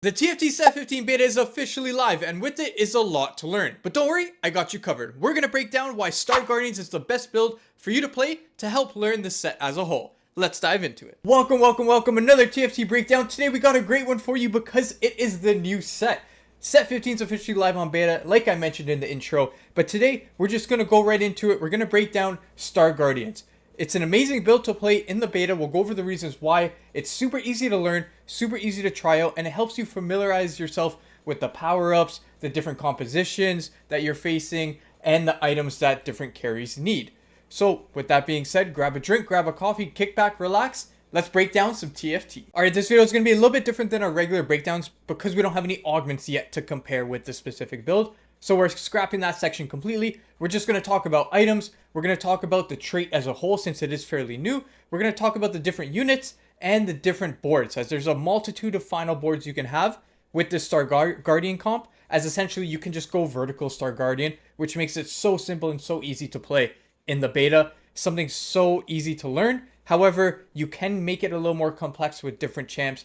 The TFT Set 15 beta is officially live, and with it is a lot to learn. But don't worry, I got you covered. We're going to break down why Star Guardians is the best build for you to play to help learn the set as a whole. Let's dive into it. Welcome, another TFT breakdown. Today we got a great one for you because it is the new set. Set 15 is officially live on beta, like I mentioned in the intro. But today, we're just going to go right into it. We're going to break down Star Guardians. It's an amazing build to play in the beta. We'll go over the reasons why. It's super easy to learn, super easy to try out, and it helps you familiarize yourself with the power-ups, the different compositions that you're facing, and the items that different carries need. So, with that being said, grab a drink, grab a coffee, kick back, relax. Let's break down some TFT. Alright, this video is going to be a little bit different than our regular breakdowns because we don't have any augments yet to compare with the specific build. So we're scrapping that section completely. We're just going to talk about items. We're going to talk about the trait as a whole since it is fairly new. We're going to talk about the different units and the different boards, as there's a multitude of final boards you can have with this Star Guardian comp, as essentially you can just go vertical Star Guardian, which makes it so simple and so easy to play in the beta. Something so easy to learn. However, you can make it a little more complex with different champs,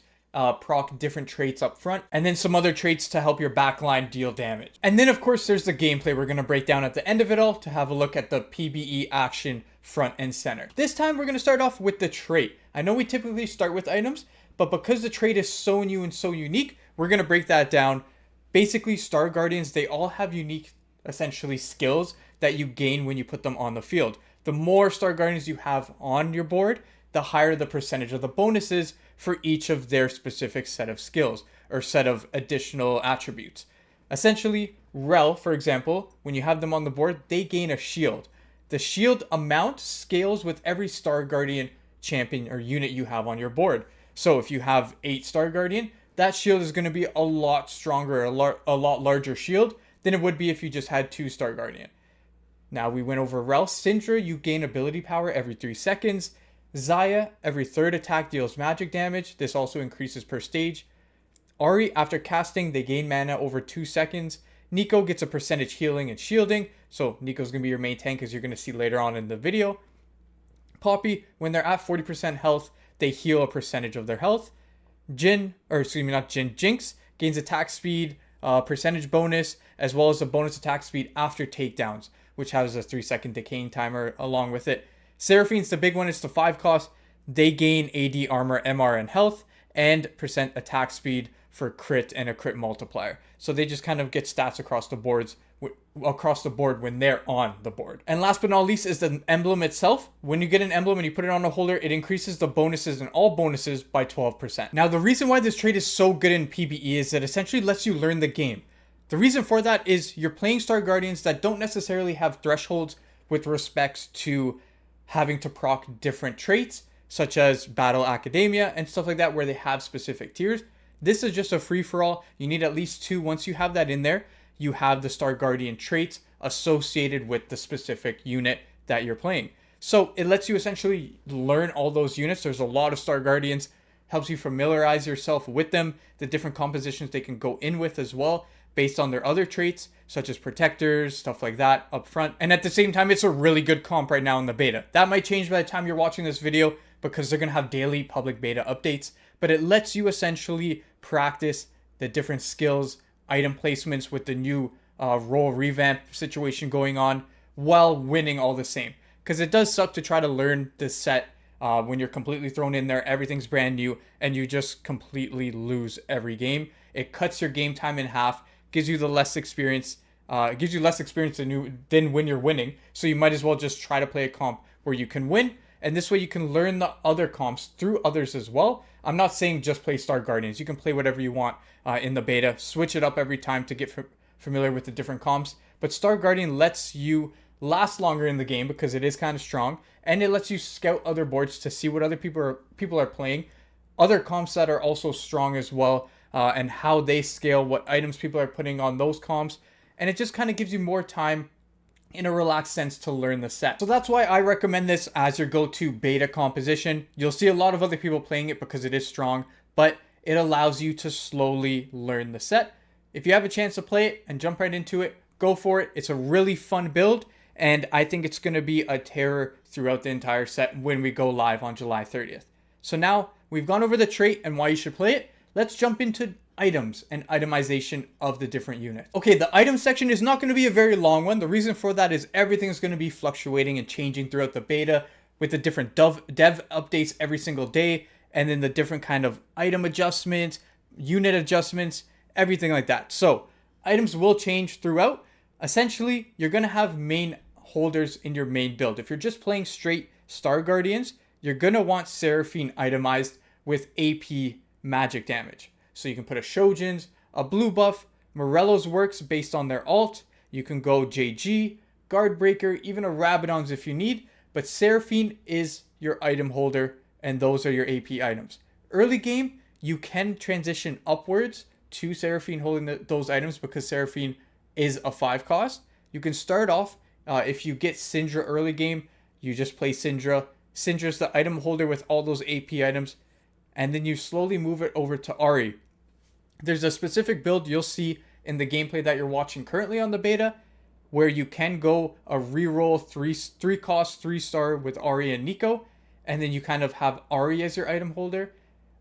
proc different traits up front, and then some other traits to help your backline deal damage. And then of course there's the gameplay we're going to break down at the end of it all to have a look at the PBE action front and center. This time we're going to start off with the trait. I know we typically start with items, but because the trait is so new and so unique, we're going to break that down. Basically, Star Guardians, they all have unique, essentially, skills that you gain when you put them on the field. The more Star Guardians you have on your board, the higher the percentage of the bonuses for each of their specific set of skills or set of additional attributes. Essentially, Rel, for example, when you have them on the board, they gain a shield. The shield amount scales with every Star Guardian champion or unit you have on your board. So if you have 8 Star Guardian, that shield is going to be a lot stronger, a lot larger shield than it would be if you just had 2 Star Guardian. Now we went over Rel. Syndra, you gain ability power every 3 seconds. Xayah, every third attack deals magic damage. This also increases per stage. Ahri, after casting, they gain mana over 2 seconds. Nico gets a percentage healing and shielding. So Nico's going to be your main tank, as you're going to see later on in the video. Poppy, when they're at 40% health, they heal a percentage of their health. Jinx gains attack speed, percentage bonus, as well as a bonus attack speed after takedowns, which has a 3-second decaying timer along with it. Seraphine's the big one. It's the 5 cost. They gain AD, armor, MR, and health, and percent attack speed for crit and a crit multiplier. So they just kind of get stats across the board when they're on the board. And last but not least is the emblem itself. When you get an emblem and you put it on a holder, it increases the bonuses and all bonuses by 12%. Now, the reason why this trait is so good in PBE is that it essentially lets you learn the game. The reason for that is you're playing Star Guardians that don't necessarily have thresholds with respects to having to proc different traits, such as Battle Academia and stuff like that, where they have specific tiers. This is just a free-for-all. You need at least 2. Once you have that in there, you have the Star Guardian traits associated with the specific unit that you're playing. So it lets you essentially learn all those units. There's a lot of Star Guardians, helps you familiarize yourself with them, the different compositions they can go in with as well, based on their other traits, such as protectors, stuff like that up front. And at the same time, it's a really good comp right now in the beta. That might change by the time you're watching this video because they're going to have daily public beta updates. But it lets you essentially practice the different skills, item placements with the new role revamp situation going on while winning all the same. Because it does suck to try to learn this set when you're completely thrown in there, everything's brand new, and you just completely lose every game. It cuts your game time in half, gives you less experience than when you're winning. So you might as well just try to play a comp where you can win. And this way you can learn the other comps through others as well. I'm not saying just play Star Guardians. You can play whatever you want in the beta. Switch it up every time to get familiar with the different comps. But Star Guardian lets you last longer in the game because it is kind of strong. And it lets you scout other boards to see what other people are playing. Other comps that are also strong as well. And how they scale, what items people are putting on those comps. And it just kind of gives you more time in a relaxed sense to learn the set. So that's why I recommend this as your go-to beta composition. You'll see a lot of other people playing it because it is strong, but it allows you to slowly learn the set. If you have a chance to play it and jump right into it, go for it. It's a really fun build, and I think it's going to be a terror throughout the entire set when we go live on July 30th. So now we've gone over the trait and why you should play it. Let's jump into items and itemization of the different units. Okay, the item section is not going to be a very long one. The reason for that is everything is going to be fluctuating and changing throughout the beta with the different dev updates every single day, and then the different kind of item adjustments, unit adjustments, everything like that. So items will change throughout. Essentially, you're going to have main holders in your main build. If you're just playing straight Star Guardians, you're going to want Seraphine itemized with AP magic damage. So you can put a Shojin's, a blue buff, Morello's works based on their alt. You can go JG, Guard Breaker, even a Rabadon's if you need. But Seraphine is your item holder, and those are your AP items. Early game, you can transition upwards to Seraphine holding those items because Seraphine is a 5 cost. You can start off, if you get Syndra early game, you just play Syndra. Syndra's the item holder with all those AP items, and then you slowly move it over to Ahri. There's a specific build you'll see in the gameplay that you're watching currently on the beta where you can go a reroll 3 cost 3-star with Ahri and Nico, and then you kind of have Ahri as your item holder.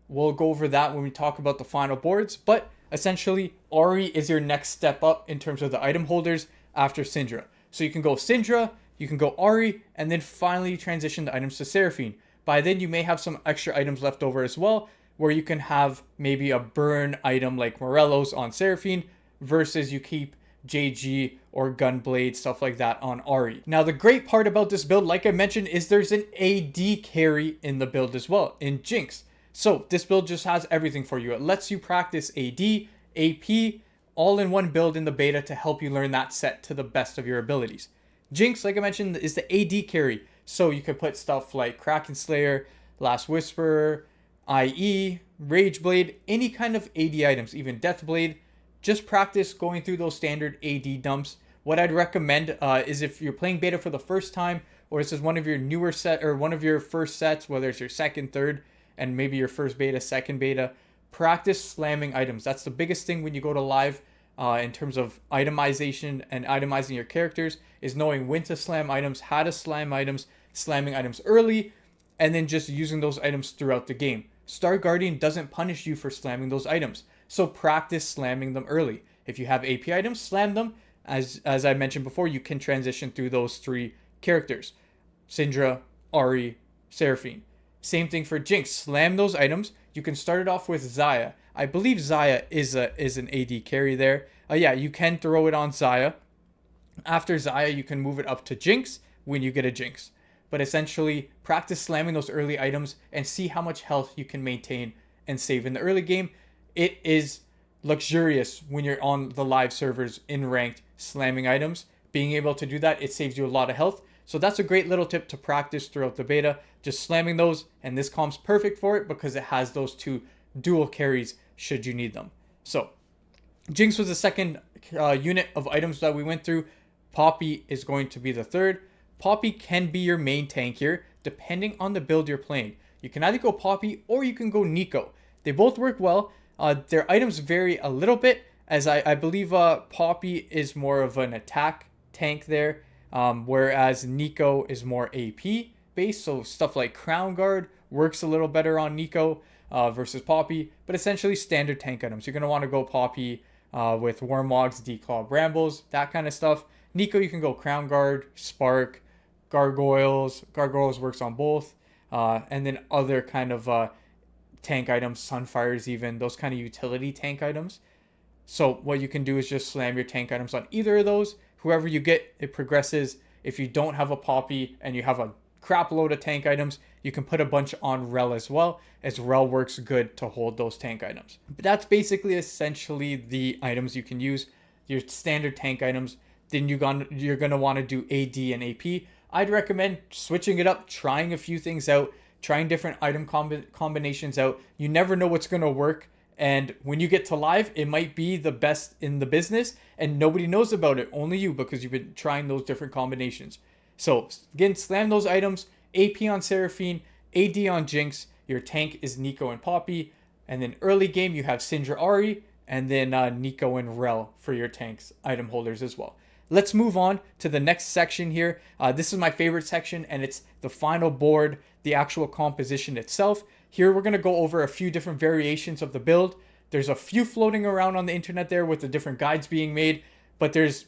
We'll go over that when we talk about the final boards, but essentially Ahri is your next step up in terms of the item holders after Syndra. So you can go Syndra, you can go Ahri, and then finally transition the items to Seraphine. By then you may have some extra items left over as well, where you can have maybe a burn item like Morello's on Seraphine versus you keep JG or Gunblade, stuff like that on Ahri. Now the great part about this build, like I mentioned, is there's an AD carry in the build as well, in Jinx. So this build just has everything for you. It lets you practice AD, AP, all in one build in the beta to help you learn that set to the best of your abilities. Jinx, like I mentioned, is the AD carry. So you could put stuff like Kraken Slayer, Last Whisperer, IE, Rageblade, any kind of AD items, even Deathblade. Just practice going through those standard AD dumps. What I'd recommend is if you're playing beta for the first time, or this is one of your newer set or one of your first sets, whether it's your second, third, and maybe your first beta, second beta, practice slamming items. That's the biggest thing when you go to live in terms of itemization and itemizing your characters, is knowing when to slam items, how to slam items, slamming items early, and then just using those items throughout the game. Star Guardian doesn't punish you for slamming those items, so practice slamming them early. If you have AP items, slam them. As I mentioned before, you can transition through those 3 characters: Syndra, Ahri, Seraphine. Same thing for Jinx. Slam those items. You can start it off with Xayah. I believe Xayah is an AD carry there. Yeah, you can throw it on Xayah. After Xayah, you can move it up to Jinx when you get a Jinx. But essentially, practice slamming those early items and see how much health you can maintain and save in the early game. It is luxurious when you're on the live servers in ranked slamming items. Being able to do that, it saves you a lot of health. So that's a great little tip to practice throughout the beta. Just slamming those, and this comp's perfect for it because it has those 2 dual carries should you need them. So Jinx was the second unit of items that we went through. Poppy is going to be the third. Poppy can be your main tank here, depending on the build you're playing. You can either go Poppy or you can go Nico. They both work well. Their items vary a little bit, as I believe Poppy is more of an attack tank there, whereas Nico is more AP based. So stuff like Crown Guard works a little better on Nico versus Poppy, but essentially standard tank items. You're going to want to go Poppy with Wormwogs, Declaw, Brambles, that kind of stuff. Nico, you can go Crown Guard, Spark, Gargoyles. Gargoyles works on both. And then other kind of tank items, Sunfires even, those kind of utility tank items. So what you can do is just slam your tank items on either of those. Whoever you get, it progresses. If you don't have a Poppy and you have a crap load of tank items, you can put a bunch on Rel as well, as Rel works good to hold those tank items. But that's basically essentially the items you can use, your standard tank items. Then you're going to want to do AD and AP. I'd recommend switching it up, trying a few things out, trying different item combinations out. You never know what's going to work. And when you get to live, it might be the best in the business and nobody knows about it, only you, because you've been trying those different combinations. So again, slam those items, AP on Seraphine, AD on Jinx, your tank is Nico and Poppy, and then early game you have Syndra, Ahri, and then Nico and Rel for your tanks, item holders as well. Let's move on to the next section here. This is my favorite section, and it's the final board, the actual composition itself. Here we're going to go over a few different variations of the build. There's a few floating around on the internet there with the different guides being made, but there's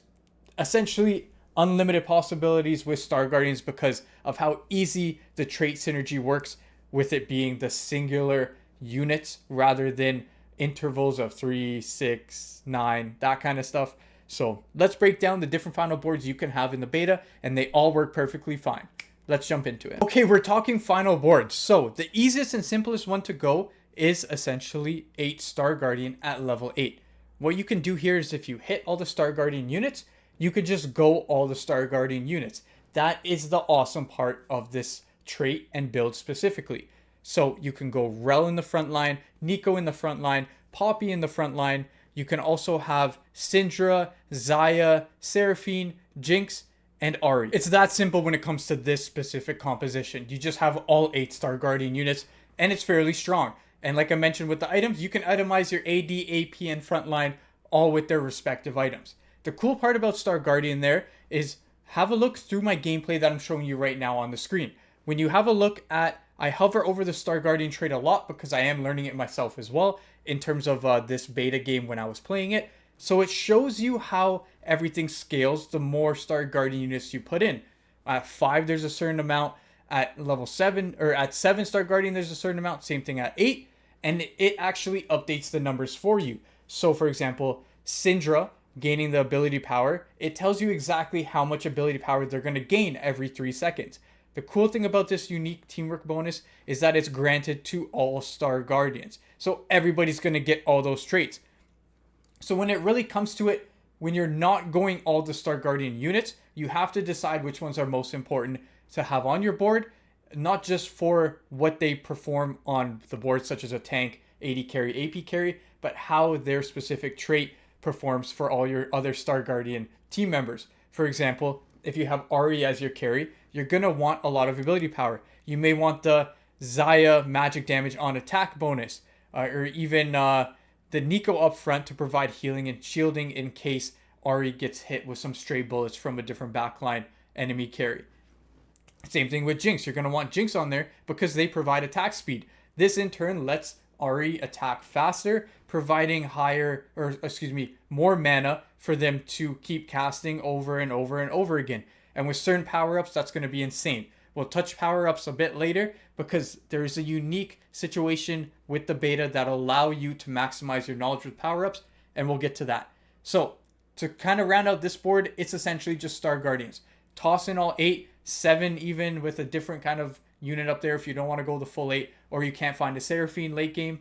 essentially unlimited possibilities with Star Guardians because of how easy the trait synergy works, with it being the singular units rather than intervals of 3, 6, 9, that kind of stuff. So let's break down the different final boards you can have in the beta, and they all work perfectly fine. Let's jump into it. Okay, we're talking final boards. So the easiest and simplest one to go is essentially 8 Star Guardian at level 8. What you can do here is if you hit all the Star Guardian units, you could just go all the Star Guardian units. That is the awesome part of this trait and build specifically. So you can go Rel in the front line, Nico in the front line, Poppy in the front line. You can also have Syndra, Xayah, Seraphine, Jinx, and Ahri. It's that simple when it comes to this specific composition. You just have all 8 Star Guardian units, and it's fairly strong. And like I mentioned with the items, you can itemize your AD, AP, and frontline all with their respective items. The cool part about Star Guardian there is have a look through my gameplay that I'm showing you right now on the screen. When you have a look at, I hover over the Star Guardian trait a lot because I am learning it myself as well in terms of this beta game when I was playing it. So it shows you how everything scales the more Star Guardian units you put in. At 5, there's a certain amount. At level 7, or at 7 Star Guardian, there's a certain amount. Same thing at 8. And it actually updates the numbers for you. So for example, Syndra gaining the ability power, it tells you exactly how much ability power they're going to gain every 3 seconds. The cool thing about this unique teamwork bonus is that it's granted to all Star Guardians. So everybody's going to get all those traits. So when it really comes to it, when you're not going all the Star Guardian units, you have to decide which ones are most important to have on your board, not just for what they perform on the board, such as a tank, AD carry, AP carry, but how their specific trait performs for all your other Star Guardian team members. For example, if you have Ahri as your carry, you're going to want a lot of ability power. You may want the Xayah magic damage on attack bonus, or even the Nico up front to provide healing and shielding in case Ahri gets hit with some stray bullets from a different backline enemy carry. Same thing with Jinx. You're going to want Jinx on there because they provide attack speed. This in turn lets Ahri attack faster, providing more mana for them to keep casting over and over and over again. And with certain power-ups, that's going to be insane. We'll touch power-ups a bit later because there's a unique situation with the beta that allow you to maximize your knowledge with power-ups, and we'll get to that. So to kind of round out this board, it's essentially just Star Guardians. Toss in all 8, 7 even with a different kind of unit up there if you don't want to go the full 8, or you can't find a Seraphine late game,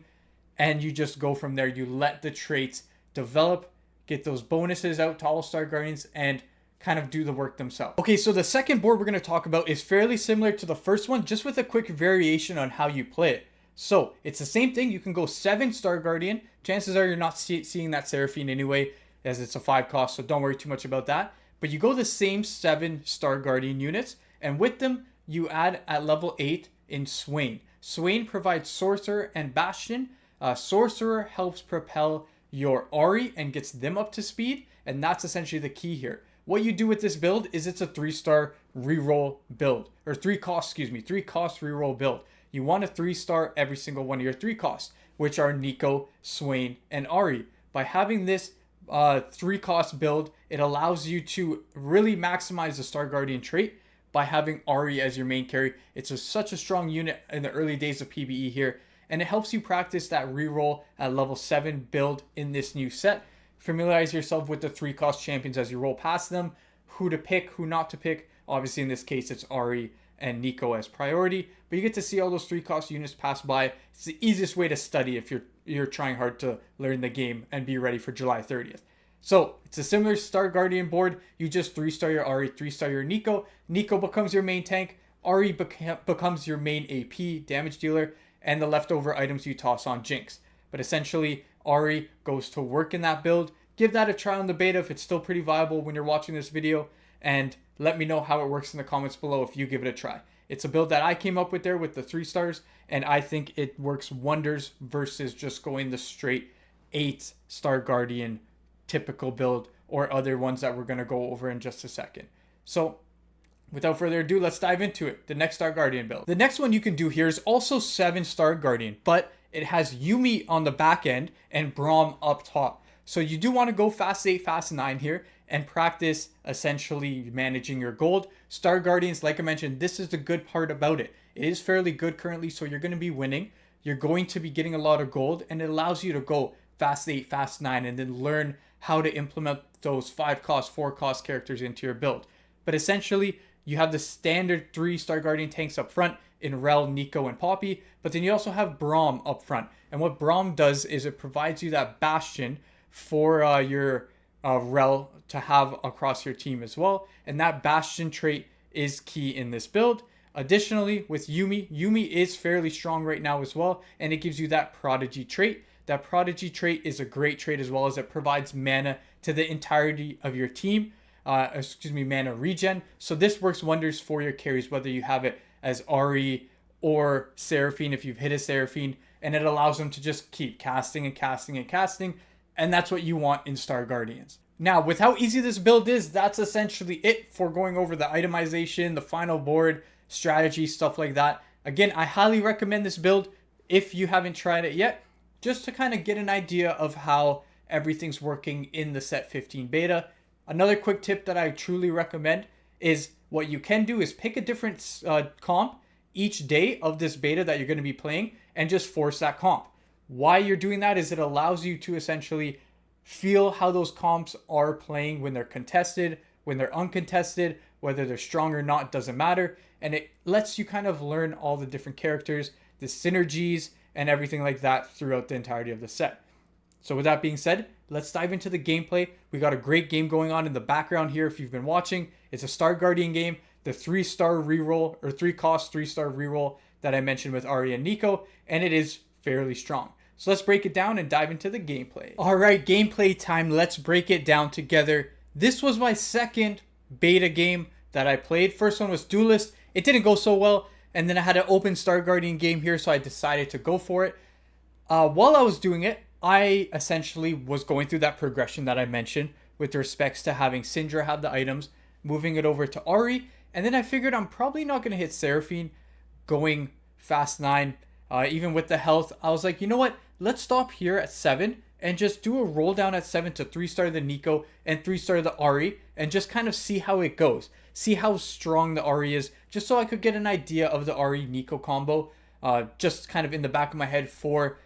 and you just go from there. You let the traits develop, get those bonuses out to all Star Guardians, and kind of do the work themselves. Okay, so the second board we're going to talk about is fairly similar to the first one, just with a quick variation on how you play it. So it's the same thing. You can go 7 Star Guardian. Chances are you're not seeing that Seraphine anyway, as it's a 5 cost, so don't worry too much about that. But you go the same 7 Star Guardian units, and with them, you add at level 8 in Swain. Swain provides Sorcerer and Bastion. Sorcerer helps propel your Ahri and gets them up to speed, and that's essentially the key here. What you do with this build is it's a 3-star reroll build, or 3-cost reroll build. You want a 3-star every single one of your 3 costs, which are Nico, Swain, and Ahri. By having this 3-cost build, it allows you to really maximize the Star Guardian trait by having Ahri as your main carry. It's such a strong unit in the early days of PBE here, and it helps you practice that reroll at level 7 build in this new set. Familiarize yourself with the 3-cost champions as you roll past them, who to pick, who not to pick. Obviously in this case it's Ahri and Nico as priority, but you get to see all those 3-cost units pass by. It's the easiest way to study if you're trying hard to learn the game and be ready for July 30th. So it's a similar Star Guardian board. You just 3-star your Ahri, 3-star your Nico. Nico becomes your main tank. Ahri becomes your main AP damage dealer, and the leftover items you toss on Jinx. But essentially, Ahri goes to work in that build. Give that a try on the beta if it's still pretty viable when you're watching this video, and let me know how it works in the comments below if you give it a try. It's a build that I came up with there with the 3 stars, and I think it works wonders versus just going the straight 8 Star Guardian typical build or other ones that we're going to go over in just a second. So without further ado, let's dive into it. The next Star Guardian build. The next one you can do here is also 7 Star Guardian, but it has Yumi on the back end and Braum up top. So you do want to go fast 8, fast 9 here and practice essentially managing your gold. Star Guardians, like I mentioned, this is the good part about it. It is fairly good currently, so you're going to be winning. You're going to be getting a lot of gold, and it allows you to go fast 8, fast 9, and then learn how to implement those 5 cost, 4 cost characters into your build. But essentially, you have the standard 3 Star Guardian tanks up front in Rel, Nico, and Poppy, but then you also have Braum up front. And what Braum does is it provides you that bastion for your Rel to have across your team as well. And that bastion trait is key in this build. Additionally, with Yumi is fairly strong right now as well, and it gives you that prodigy trait. That prodigy trait is a great trait as well, as it provides mana to the entirety of your team. Mana regen. So this works wonders for your carries, whether you have it as Ahri or Seraphine if you've hit a Seraphine, and it allows them to just keep casting and casting and casting, and that's what you want in Star Guardians. Now, with how easy this build is, that's essentially it for going over the itemization, the final board, strategy, stuff like that. Again, I highly recommend this build if you haven't tried it yet, just to kind of get an idea of how everything's working in the Set 15 beta. Another quick tip that I truly recommend is what you can do is pick a different comp each day of this beta that you're going to be playing and just force that comp. Why you're doing that is it allows you to essentially feel how those comps are playing when they're contested, when they're uncontested, whether they're strong or not, doesn't matter. And it lets you kind of learn all the different characters, the synergies, and everything like that throughout the entirety of the set. So with that being said, let's dive into the gameplay. We got a great game going on in the background here if you've been watching. It's a Star Guardian game, the 3-star reroll, or 3-cost 3-star reroll that I mentioned with Ahri and Nico, and it is fairly strong. So let's break it down and dive into the gameplay. Alright, gameplay time. Let's break it down together. This was my second beta game that I played. First one was Duelist. It didn't go so well, and then I had an open Star Guardian game here, so I decided to go for it. While I was doing it, I essentially was going through that progression that I mentioned with respects to having Syndra have the items, moving it over to Ahri, and then I figured I'm probably not going to hit Seraphine going fast 9, even with the health. I was like, you know what? Let's stop here at 7 and just do a roll down at 7 to 3-star the Nico and 3-star the Ahri and just kind of see how it goes. See how strong the Ahri is, just so I could get an idea of the Ahri-Nico combo, just kind of in the back of my head for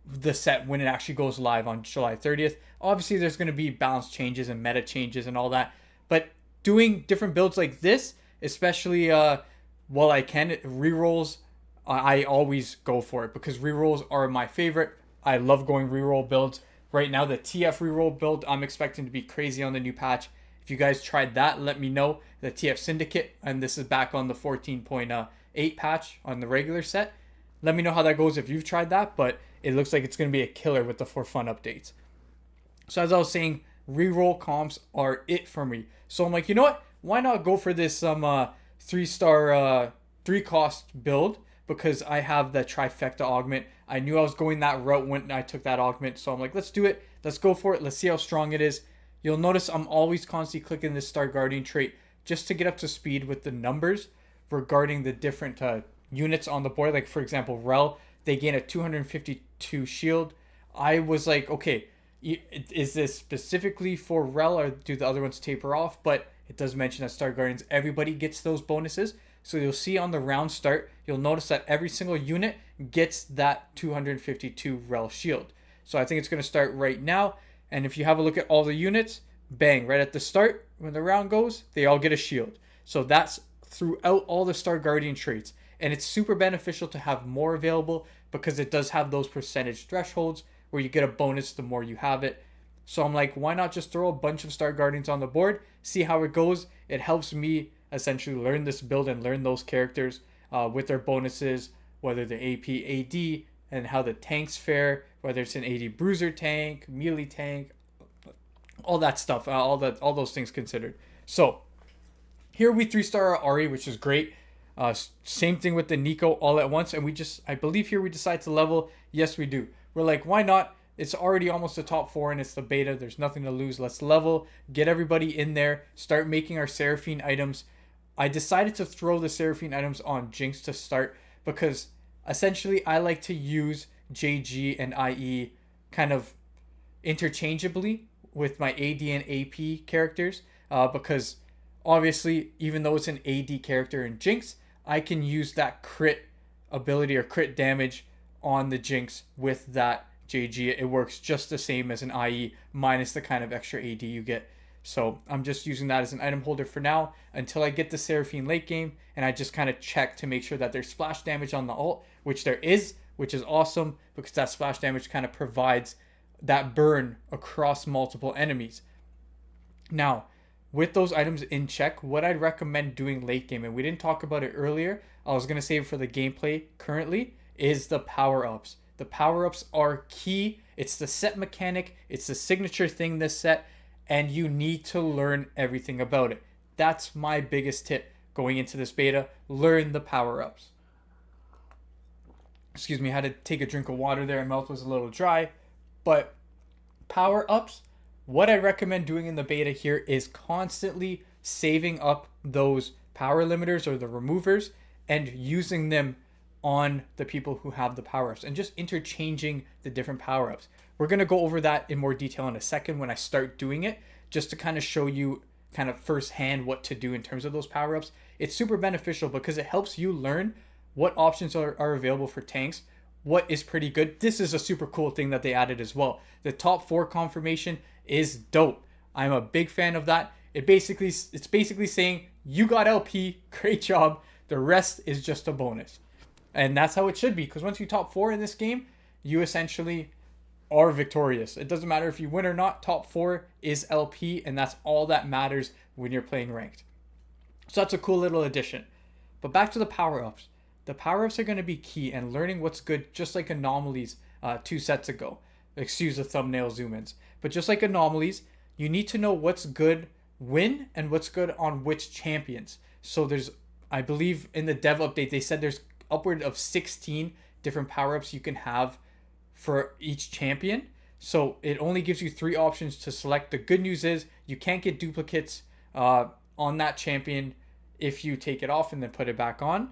the set when it actually goes live on July 30th. Obviously, there's going to be balance changes and meta changes and all that, but doing different builds like this, especially while I can, rerolls, I always go for it because rerolls are my favorite. I love going reroll builds. Right now, the TF reroll build, I'm expecting to be crazy on the new patch. If you guys tried that, let me know. The TF Syndicate, and this is back on the 14.8 patch on the regular set. Let me know how that goes if you've tried that, but it looks like it's going to be a killer with the For Fun updates. So as I was saying, reroll comps are it for me. So I'm like, you know what? Why not go for this 3-star 3-cost build? Because I have the trifecta augment. I knew I was going that route when I took that augment. So I'm like, let's do it. Let's go for it. Let's see how strong it is. You'll notice I'm always constantly clicking this Star Guardian trait just to get up to speed with the numbers regarding the different units on the board. Like, for example, Rel, they gain a 252 shield. I was like, okay, is this specifically for Rel or do the other ones taper off? But it does mention that Star Guardians, everybody gets those bonuses. So you'll see on the round start, you'll notice that every single unit gets that 252 Rel shield. So I think it's going to start right now. And if you have a look at all the units, bang, right at the start, when the round goes, they all get a shield. So that's throughout all the Star Guardian traits. And it's super beneficial to have more available because it does have those percentage thresholds where you get a bonus the more you have it. So I'm like, why not just throw a bunch of Star Guardians on the board, see how it goes. It helps me essentially learn this build and learn those characters with their bonuses, whether they're AP, AD, and how the tanks fare, whether it's an AD bruiser tank, melee tank, all that stuff, all those things considered. So here we 3-star Ahri, which is great. Same thing with the Nico all at once, and I believe here we decide to level. Yes, we do. We're like, why not? It's already almost the top 4 and it's the beta. There's nothing to lose. Let's level, get everybody in there, start making our Seraphine items. I decided to throw the Seraphine items on Jinx to start because essentially I like to use JG and IE kind of interchangeably with my AD and AP characters, because obviously, even though it's an AD character in Jinx, I can use that crit ability or crit damage on the Jinx with that JG. It works just the same as an IE minus the kind of extra AD you get. So I'm just using that as an item holder for now until I get the Seraphine late game, and I just kind of check to make sure that there's splash damage on the ult, which there is, which is awesome because that splash damage kind of provides that burn across multiple enemies. Now, with those items in check, what I'd recommend doing late game, and we didn't talk about it earlier, I was going to save it for the gameplay currently, is the power-ups. The power-ups are key. It's the set mechanic. It's the signature thing this set, and you need to learn everything about it. That's my biggest tip going into this beta. Learn the power-ups. Excuse me, I had to take a drink of water there. My mouth was a little dry. But power-ups, what I recommend doing in the beta here is constantly saving up those power limiters or the removers and using them on the people who have the power-ups and just interchanging the different power-ups. We're going to go over that in more detail in a second when I start doing it, just to kind of show you kind of firsthand what to do in terms of those power-ups. It's super beneficial because it helps you learn what options are available for tanks, what is pretty good. This is a super cool thing that they added as well. The top 4 confirmation is dope. I'm a big fan of that. It's basically saying you got LP, great job. The rest is just a bonus. And that's how it should be, because once you top 4 in this game, you essentially are victorious. It doesn't matter if you win or not. Top 4 is LP, and that's all that matters when you're playing ranked. So that's a cool little addition. But back to the power-ups. The power-ups are going to be key, and learning what's good, just like anomalies 2 sets ago. Excuse the thumbnail zoom-ins. But just like anomalies, you need to know what's good when and what's good on which champions. So there's, I believe in the dev update, they said there's upward of 16 different power-ups you can have for each champion. So it only gives you 3 options to select. The good news is you can't get duplicates on that champion if you take it off and then put it back on.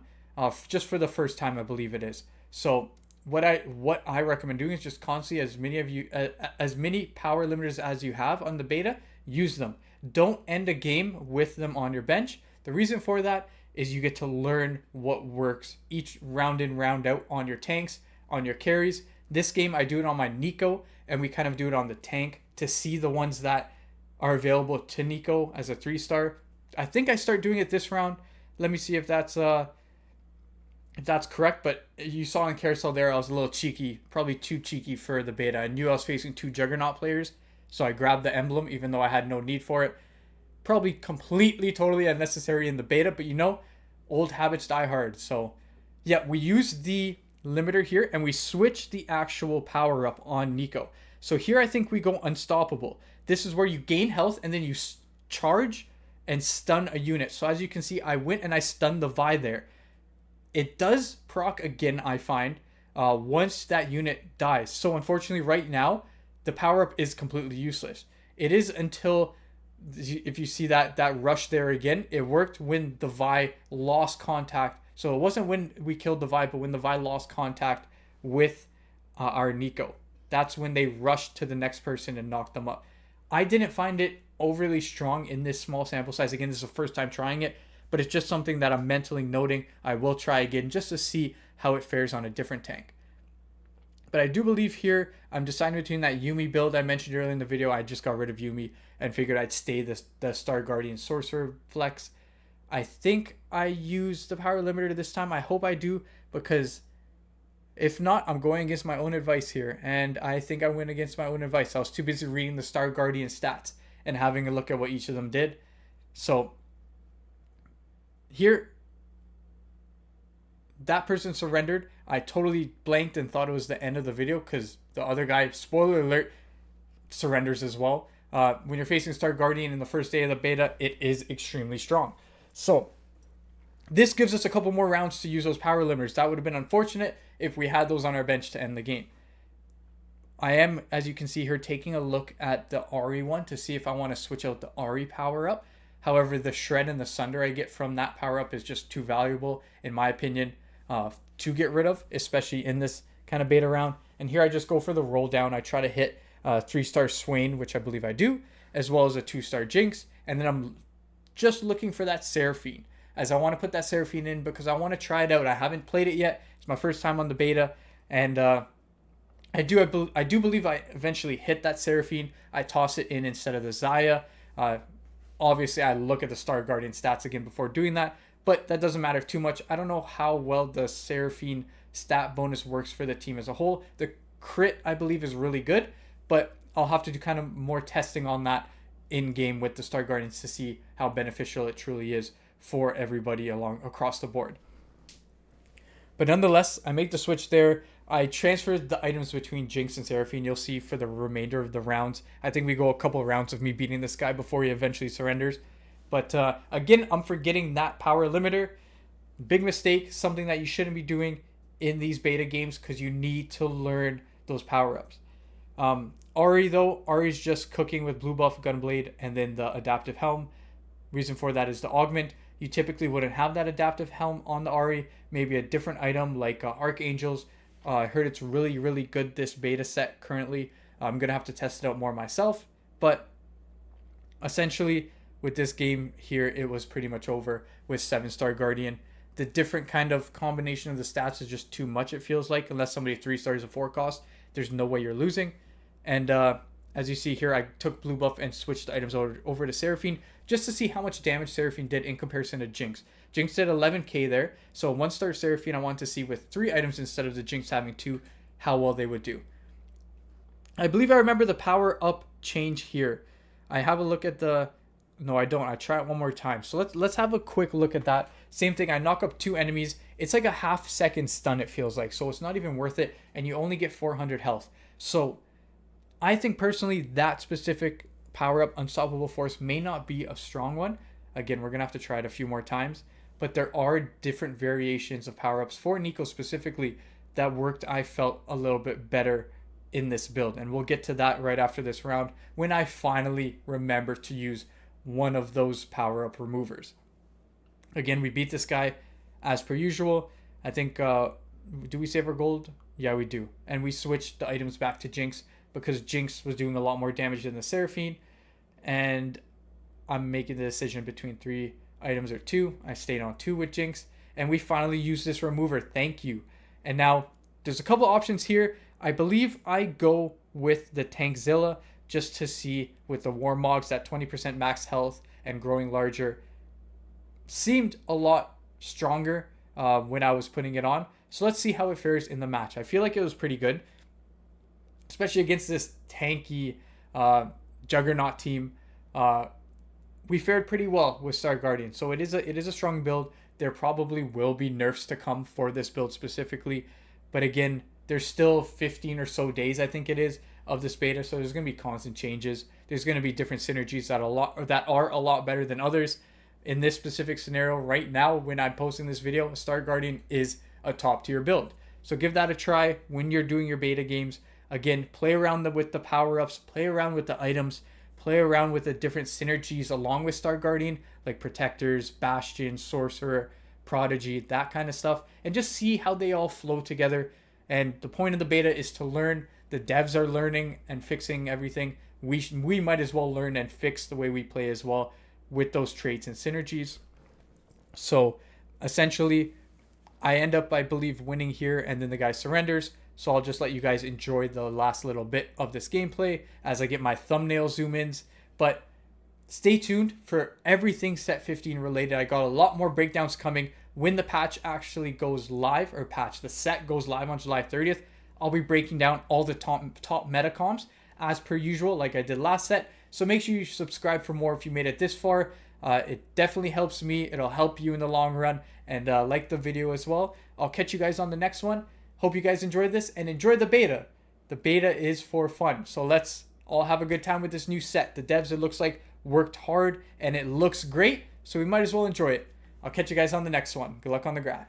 Just for the first time, I believe it is. So what I recommend doing is just constantly, as many power limiters as you have on the beta, use them. Don't end a game with them on your bench. The reason for that is you get to learn what works each round in, round out on your tanks, on your carries. This game, I do it on my Nico, and we kind of do it on the tank to see the ones that are available to Nico as a 3-star. I think I start doing it this round. Let me see if that's correct, but you saw in Carousel there, I was a little cheeky, probably too cheeky for the beta. I knew I was facing 2 Juggernaut players, so I grabbed the emblem, even though I had no need for it. Probably completely, totally unnecessary in the beta, but you know, old habits die hard. So yeah, we use the limiter here, and we switch the actual power-up on Nico. So here I think we go unstoppable. This is where you gain health, and then you charge and stun a unit. So as you can see, I went and I stunned the Vi there. It does proc again, I find, once that unit dies. So unfortunately, right now, the power-up is completely useless. It is until, if you see that rush there again, it worked when the Vi lost contact. So it wasn't when we killed the Vi, but when the Vi lost contact with our Nico. That's when they rushed to the next person and knocked them up. I didn't find it overly strong in this small sample size. Again, this is the first time trying it, but it's just something that I'm mentally noting. I will try again just to see how it fares on a different tank. But I do believe here I'm deciding between that Yuumi build I mentioned earlier in the video. I just got rid of Yuumi and figured I'd stay the Star Guardian Sorcerer flex. I think I use the power limiter this time. I hope I do, because if not, I'm going against my own advice here, and I think I went against my own advice. I was too busy reading the Star Guardian stats and having a look at what each of them did. So here, that person surrendered. I totally blanked and thought it was the end of the video because the other guy, spoiler alert, surrenders as well. When you're facing Star Guardian in the first day of the beta, it is extremely strong. So this gives us a couple more rounds to use those power limiters. That would have been unfortunate if we had those on our bench to end the game. I am, as you can see here, taking a look at the Ahri one to see if I want to switch out the Ahri power up. However, the Shred and the Sunder I get from that power up is just too valuable, in my opinion, to get rid of, especially in this kind of beta round. And here I just go for the roll down. I try to hit 3-star Swain, which I believe I do, as well as a 2-star Jinx. And then I'm just looking for that Seraphine, as I want to put that Seraphine in because I want to try it out. I haven't played it yet. It's my first time on the beta, and I do believe I eventually hit that Seraphine. I toss it in instead of the Xayah. Obviously, I look at the Star Guardian stats again before doing that, but that doesn't matter too much. I don't know how well the Seraphine stat bonus works for the team as a whole. The crit, I believe, is really good, but I'll have to do kind of more testing on that in game with the Star Guardians to see how beneficial it truly is for everybody across the board. But nonetheless, I make the switch there. I transferred the items between Jinx and Seraphine. You'll see for the remainder of the rounds. I think we go a couple of rounds of me beating this guy before he eventually surrenders. But again, I'm forgetting that power limiter. Big mistake, something that you shouldn't be doing in these beta games because you need to learn those power-ups. Ahri though, Ahri's just cooking with blue buff, gunblade, and then the adaptive helm. Reason for that is the augment. You typically wouldn't have that adaptive helm on the Ahri. Maybe a different item like Archangels. I heard it's really, really good this beta set currently. I'm going to have to test it out more myself. But essentially, with this game here, it was pretty much over with 7-star Guardian. The different kind of combination of the stats is just too much, it feels like. Unless somebody 3 stars a 4 cost, there's no way you're losing. And as you see here, I took blue buff and switched the items over to Seraphine just to see how much damage Seraphine did in comparison to Jinx. Jinx did 11k there, so 1-star Seraphine I want to see with 3 items instead of the Jinx having 2, how well they would do. I believe I remember the power up change here. I have a look at the... No, I don't. I try it one more time. So let's have a quick look at that. Same thing, I knock up 2 enemies. It's like a half-second stun, it feels like, so it's not even worth it, and you only get 400 health. So I think personally that specific power-up Unstoppable Force may not be a strong one. Again, we're going to have to try it a few more times. But there are different variations of power-ups for Nico specifically that worked, I felt, a little bit better in this build. And we'll get to that right after this round when I finally remember to use one of those power-up removers. Again, we beat this guy as per usual. I think, do we save our gold? Yeah, we do. And we switched the items back to Jinx because Jinx was doing a lot more damage than the Seraphine. And I'm making the decision between 3 items or 2. I stayed on 2 with Jinx. And we finally used this remover. Thank you. And now, there's a couple options here. I believe I go with the Tankzilla just to see with the Warmogs that 20% max health and growing larger seemed a lot stronger when I was putting it on. So let's see how it fares in the match. I feel like it was pretty good, especially against this tanky Juggernaut team. We fared pretty well with Star Guardian, so it is a strong build. There probably will be nerfs to come for this build specifically, but again, there's still 15 or so days, I think it is, of this beta, so there's going to be constant changes. There's going to be different synergies that are a lot better than others. In this specific scenario right now, when I'm posting this video, Star Guardian is a top tier build. So give that a try when you're doing your beta games. Again, play around with the power-ups, play around with the items, play around with the different synergies along with Star Guardian, like Protectors, Bastion, Sorcerer, Prodigy, that kind of stuff, and just see how they all flow together. And the point of the beta is to learn. The devs are learning and fixing everything. We might as well learn and fix the way we play as well with those traits and synergies. So essentially, I end up, I believe, winning here, and then the guy surrenders. So I'll just let you guys enjoy the last little bit of this gameplay as I get my thumbnail zoom-ins. But stay tuned for everything Set 15 related. I got a lot more breakdowns coming when the patch actually goes live, or the set goes live on July 30th. I'll be breaking down all the top metacomps as per usual, like I did last set. So make sure you subscribe for more if you made it this far. It definitely helps me. It'll help you in the long run. And like the video as well. I'll catch you guys on the next one. Hope you guys enjoyed this and enjoy the beta. The beta is for fun. So let's all have a good time with this new set. The devs, it looks like, worked hard and it looks great. So we might as well enjoy it. I'll catch you guys on the next one. Good luck on the grind.